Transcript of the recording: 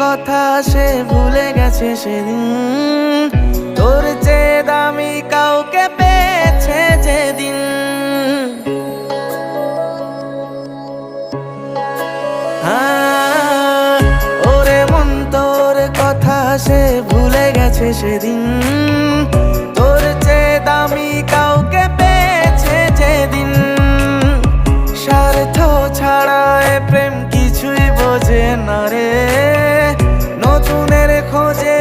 কথা সে ভুলে গেছে সেদিন, তোর চেয়ে দামি কাউকে পেয়েছে যেদিন। ওরে মন তোর কথা সে ভুলে গেছে সেদিন, তোর চেয়ে দামি কাউকে পেয়েছে যেদিন। স্বার্থ ছাড়া এ প্রেম কিছুই বোঝে না রে, নতুনের খোঁজে